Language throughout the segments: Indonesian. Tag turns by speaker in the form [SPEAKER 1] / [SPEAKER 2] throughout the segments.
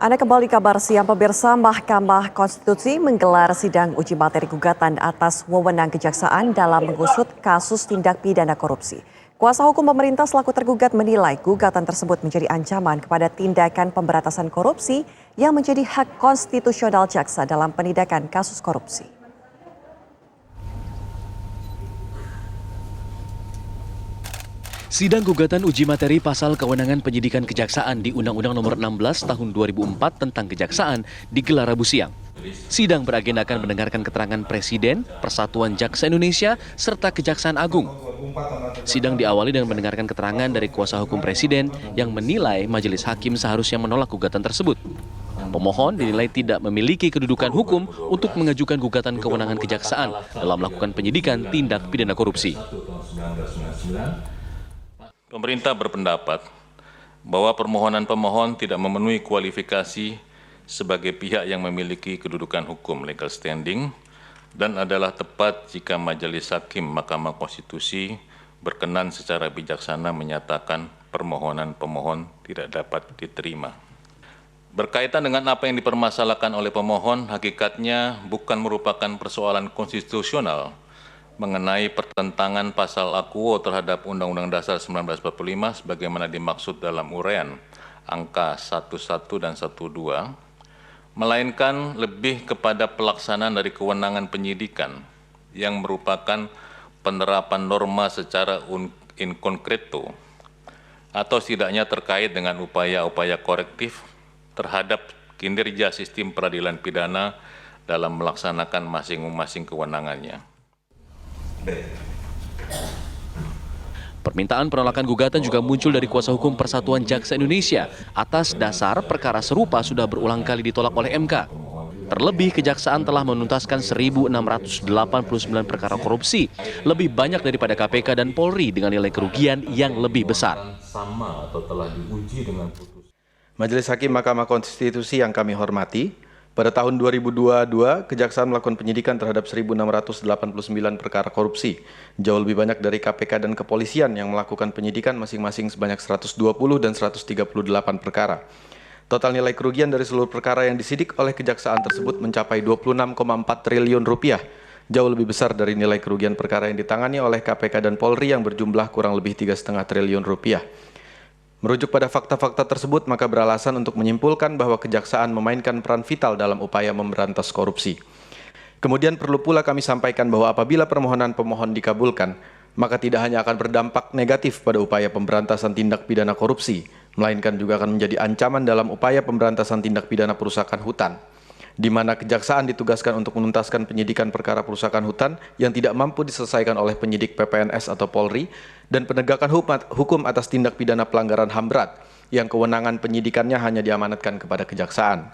[SPEAKER 1] Anda kembali kabar siang pemirsa, Mahkamah Konstitusi menggelar sidang uji materi gugatan atas wewenang kejaksaan dalam mengusut kasus tindak pidana korupsi. Kuasa hukum pemerintah selaku tergugat menilai gugatan tersebut menjadi ancaman kepada tindakan pemberantasan korupsi yang menjadi hak konstitusional jaksa dalam penindakan kasus korupsi.
[SPEAKER 2] Sidang gugatan uji materi pasal kewenangan penyidikan kejaksaan di Undang-Undang Nomor 16 Tahun 2004 tentang Kejaksaan digelar Rabu siang. Sidang beragendakan mendengarkan keterangan Presiden, Persatuan Jaksa Indonesia, serta Kejaksaan Agung. Sidang diawali dengan mendengarkan keterangan dari kuasa hukum Presiden yang menilai majelis hakim seharusnya menolak gugatan tersebut. Pemohon dinilai tidak memiliki kedudukan hukum untuk mengajukan gugatan kewenangan kejaksaan dalam melakukan penyidikan tindak pidana korupsi.
[SPEAKER 3] Pemerintah berpendapat bahwa permohonan pemohon tidak memenuhi kualifikasi sebagai pihak yang memiliki kedudukan hukum legal standing dan adalah tepat jika Majelis Hakim Mahkamah Konstitusi berkenan secara bijaksana menyatakan permohonan pemohon tidak dapat diterima. Berkaitan dengan apa yang dipermasalahkan oleh pemohon, hakikatnya bukan merupakan persoalan konstitusional mengenai pertentangan pasal akuo terhadap Undang-Undang Dasar 1945 sebagaimana dimaksud dalam uraian angka 11 dan 12, melainkan lebih kepada pelaksanaan dari kewenangan penyidikan yang merupakan penerapan norma secara in concreto atau setidaknya terkait dengan upaya-upaya korektif terhadap kinerja sistem peradilan pidana dalam melaksanakan masing-masing kewenangannya.
[SPEAKER 2] Permintaan penolakan gugatan juga muncul dari kuasa hukum Persatuan Jaksa Indonesia atas dasar perkara serupa sudah berulang kali ditolak oleh MK. Terlebih, kejaksaan telah menuntaskan 1.689 perkara korupsi, lebih banyak daripada KPK dan Polri dengan nilai kerugian yang lebih besar.
[SPEAKER 4] Majelis Hakim Mahkamah Konstitusi yang kami hormati, pada tahun 2022, Kejaksaan melakukan penyidikan terhadap 1.689 perkara korupsi, jauh lebih banyak dari KPK dan Kepolisian yang melakukan penyidikan masing-masing sebanyak 120 dan 138 perkara. Total nilai kerugian dari seluruh perkara yang disidik oleh Kejaksaan tersebut mencapai 26,4 triliun rupiah, jauh lebih besar dari nilai kerugian perkara yang ditangani oleh KPK dan Polri yang berjumlah kurang lebih 3,5 triliun rupiah. Merujuk pada fakta-fakta tersebut, maka beralasan untuk menyimpulkan bahwa Kejaksaan memainkan peran vital dalam upaya memberantas korupsi. Kemudian perlu pula kami sampaikan bahwa apabila permohonan pemohon dikabulkan, maka tidak hanya akan berdampak negatif pada upaya pemberantasan tindak pidana korupsi, melainkan juga akan menjadi ancaman dalam upaya pemberantasan tindak pidana perusakan hutan, di mana Kejaksaan ditugaskan untuk menuntaskan penyidikan perkara perusakan hutan yang tidak mampu diselesaikan oleh penyidik PPNS atau Polri, dan penegakan hukum atas tindak pidana pelanggaran HAM berat yang kewenangan penyidikannya hanya diamanatkan kepada Kejaksaan.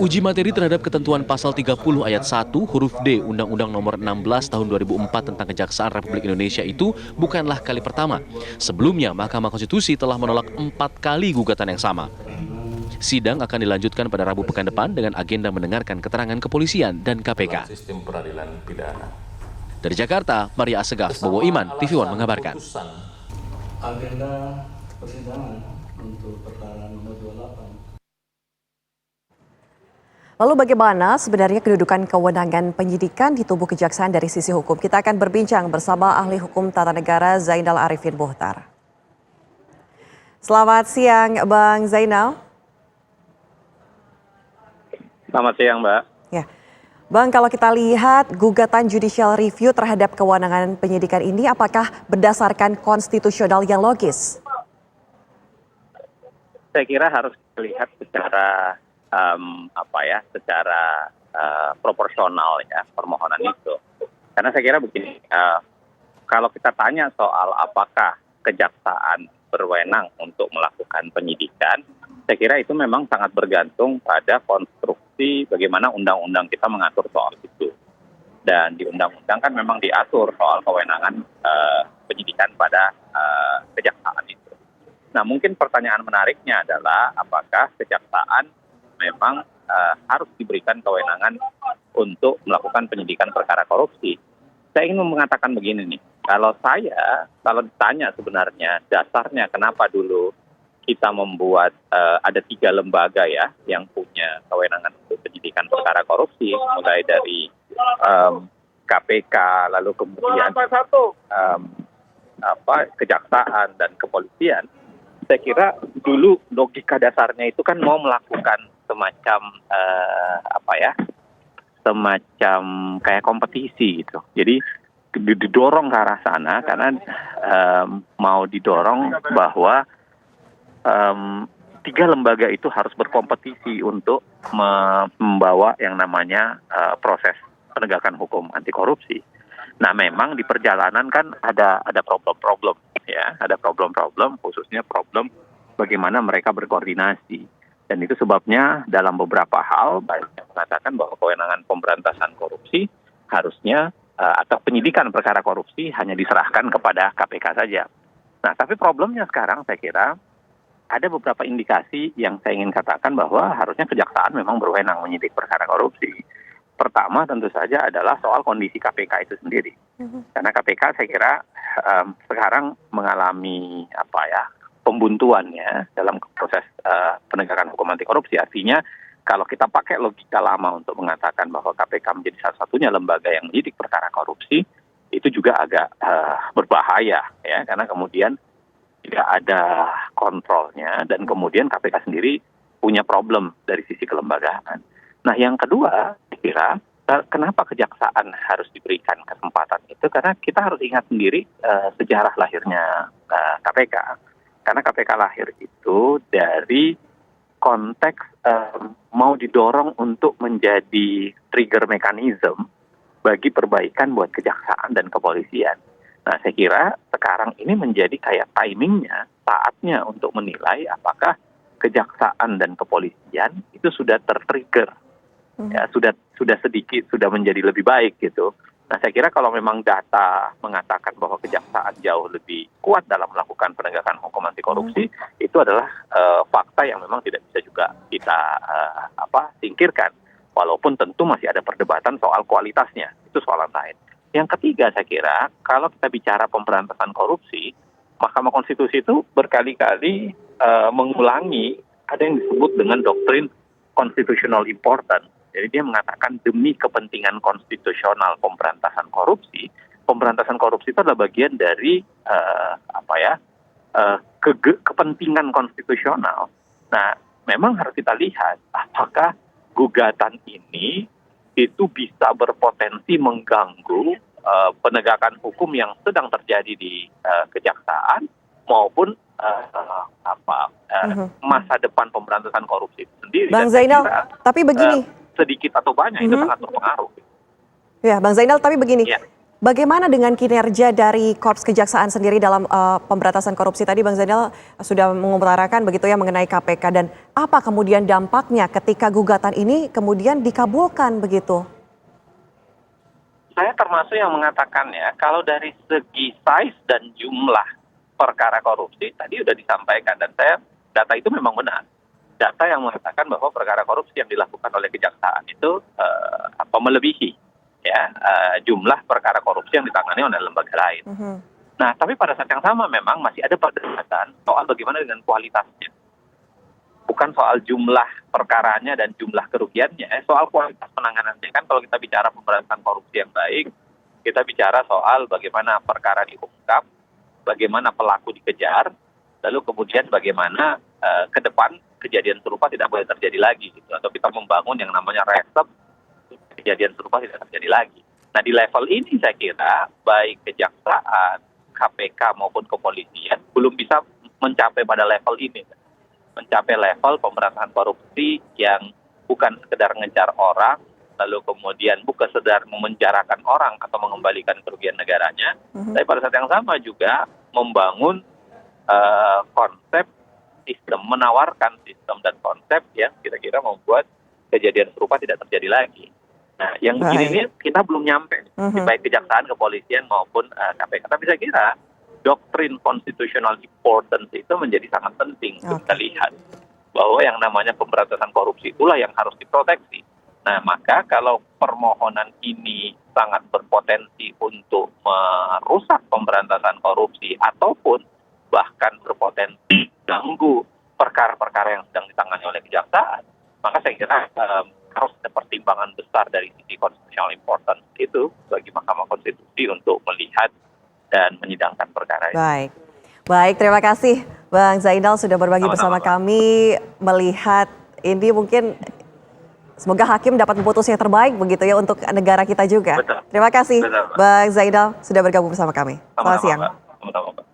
[SPEAKER 2] Uji materi terhadap ketentuan pasal 30 ayat 1 huruf D Undang-Undang Nomor 16 Tahun 2004 tentang Kejaksaan Republik Indonesia itu bukanlah kali pertama. Sebelumnya, Mahkamah Konstitusi telah menolak 4 kali gugatan yang sama. Sidang akan dilanjutkan pada Rabu pekan depan dengan agenda mendengarkan keterangan kepolisian dan KPK.
[SPEAKER 3] Sistem peradilan pidana.
[SPEAKER 2] Dari Jakarta, Maria Asegaf, Bowo Iman, TV One mengabarkan.
[SPEAKER 5] Agenda persidangan untuk perkara nomor 28.
[SPEAKER 1] Lalu bagaimana sebenarnya kedudukan kewenangan penyidikan di tubuh kejaksaan dari sisi hukum? Kita akan berbincang bersama ahli hukum tata negara Zainal Arifin Muhtar. Selamat siang Bang Zainal.
[SPEAKER 6] Selamat siang, Mbak.
[SPEAKER 1] Ya, Bang, kalau kita lihat gugatan judicial review terhadap kewenangan penyidikan ini, apakah berdasarkan konstitusional yang logis?
[SPEAKER 6] Saya kira harus dilihat secara secara proporsional ya permohonan itu. Karena saya kira begini, kalau kita tanya soal apakah kejaksaan berwenang untuk melakukan penyidikan, saya kira itu memang sangat bergantung pada konstruksi bagaimana undang-undang kita mengatur soal itu. Dan di undang-undang kan memang diatur soal kewenangan penyidikan pada kejaksaan itu. Nah, mungkin pertanyaan menariknya adalah apakah kejaksaan memang harus diberikan kewenangan untuk melakukan penyidikan perkara korupsi. Saya ingin mengatakan begini nih, kalau ditanya sebenarnya dasarnya kenapa dulu kita membuat ada 3 lembaga ya yang punya kewenangan untuk penyidikan perkara korupsi, mulai dari KPK, lalu kemudian kejaksaan dan kepolisian. Saya kira dulu logika dasarnya itu kan mau melakukan semacam semacam kayak kompetisi gitu. Jadi didorong ke arah sana karena mau didorong bahwa 3 lembaga itu harus berkompetisi untuk membawa yang namanya proses penegakan hukum anti korupsi. Nah, memang di perjalanan kan ada problem-problem ya, ada problem-problem, khususnya problem bagaimana mereka berkoordinasi. Dan itu sebabnya dalam beberapa hal banyak yang mengatakan bahwa kewenangan pemberantasan korupsi harusnya atau penyidikan perkara korupsi hanya diserahkan kepada KPK saja. Nah, tapi problemnya sekarang saya kira ada beberapa indikasi yang saya ingin katakan bahwa harusnya kejaksaan memang berwenang menyidik perkara korupsi. Pertama tentu saja adalah soal kondisi KPK itu sendiri. Karena KPK saya kira sekarang mengalami pembuntuannya dalam proses penegakan hukum anti korupsi. Artinya kalau kita pakai logika lama untuk mengatakan bahwa KPK menjadi salah-satunya lembaga yang menyidik perkara korupsi, itu juga agak berbahaya ya, karena kemudian tidak ada kontrolnya dan kemudian KPK sendiri punya problem dari sisi kelembagaan. Nah, yang kedua, saya kira kenapa kejaksaan harus diberikan kesempatan itu? Karena kita harus ingat sendiri sejarah lahirnya KPK. Karena KPK lahir itu dari konteks mau didorong untuk menjadi trigger mechanism bagi perbaikan buat kejaksaan dan kepolisian. Nah, saya kira sekarang ini menjadi kayak timingnya, saatnya untuk menilai apakah kejaksaan dan kepolisian itu sudah tertrigger. Ya, sudah sedikit sudah menjadi lebih baik gitu. Nah, saya kira kalau memang data mengatakan bahwa kejaksaan jauh lebih kuat dalam melakukan penegakan hukum anti korupsi, itu adalah fakta yang memang tidak bisa juga kita singkirkan. Walaupun tentu masih ada perdebatan soal kualitasnya, itu soalan lain. Yang ketiga, saya kira kalau kita bicara pemberantasan korupsi, Mahkamah Konstitusi itu berkali-kali mengulangi ada yang disebut dengan doktrin constitutional important. Jadi dia mengatakan demi kepentingan konstitusional pemberantasan korupsi itu adalah bagian dari kepentingan konstitusional. Nah, memang harus kita lihat apakah gugatan ini itu bisa berpotensi mengganggu penegakan hukum yang sedang terjadi di kejaksaan maupun masa depan pemberantasan korupsi itu sendiri.
[SPEAKER 1] Bang Zainal, tapi begini.
[SPEAKER 6] Sedikit atau banyak itu sangat berpengaruh.
[SPEAKER 1] Ya, Bang Zainal, tapi begini.
[SPEAKER 6] Ya.
[SPEAKER 1] Bagaimana dengan kinerja dari Korps Kejaksaan sendiri dalam pemberantasan korupsi? Tadi Bang Zainal sudah mengutarakan begitu ya mengenai KPK, dan apa kemudian dampaknya ketika gugatan ini kemudian dikabulkan begitu?
[SPEAKER 6] Saya termasuk yang mengatakan ya, kalau dari segi size dan jumlah perkara korupsi tadi sudah disampaikan, dan data itu memang benar. Data yang mengatakan bahwa perkara korupsi yang dilakukan oleh kejaksaan itu melebihi ya jumlah perkara korupsi yang ditangani oleh lembaga lain. Nah, tapi pada saat yang sama memang masih ada perdebatan soal bagaimana dengan kualitasnya. Bukan soal jumlah perkaranya dan jumlah kerugiannya, soal kualitas penanganannya. Kan kalau kita bicara pemberantasan korupsi yang baik, kita bicara soal bagaimana perkara diungkap, bagaimana pelaku dikejar, lalu kemudian bagaimana ke depan kejadian serupa tidak boleh terjadi lagi gitu, atau kita membangun yang namanya resep kejadian serupa tidak terjadi lagi. Nah, di level ini saya kira baik kejaksaan, KPK maupun kepolisian belum bisa mencapai pada level ini, mencapai level pemberantasan korupsi yang bukan sekedar ngejar orang, lalu kemudian bukan sekedar memenjarakan orang atau mengembalikan kerugian negaranya, tapi pada saat yang sama juga membangun konsep sistem, menawarkan sistem dan konsep yang kira-kira membuat kejadian serupa tidak terjadi lagi. Nah, yang begini ini kita belum nyampe, baik kejaksaan, kepolisian maupun KPK. Tapi saya kira doktrin constitutional importance itu menjadi sangat penting untuk kita lihat bahwa yang namanya pemberantasan korupsi itulah yang harus diproteksi. Nah, maka kalau permohonan ini sangat berpotensi untuk merusak pemberantasan korupsi ataupun bahkan berpotensi ganggu perkara-perkara yang sedang ditangani oleh kejaksaan, maka saya kira harus ada pertimbangan besar dari sisi constitutional importance itu bagi Mahkamah Konstitusi untuk melihat dan menyidangkan perkara ini.
[SPEAKER 1] Baik, terima kasih Bang Zainal sudah berbagi bersama
[SPEAKER 6] Sama-sama,
[SPEAKER 1] kami melihat ini mungkin semoga hakim dapat memutus yang terbaik begitu ya untuk negara kita juga.
[SPEAKER 6] Betul.
[SPEAKER 1] Terima kasih
[SPEAKER 6] Betul, Mbak.
[SPEAKER 1] Bang Zainal sudah bergabung bersama kami. Selamat
[SPEAKER 6] Sama-sama,
[SPEAKER 1] siang.
[SPEAKER 6] Mbak. Sama-sama, Mbak.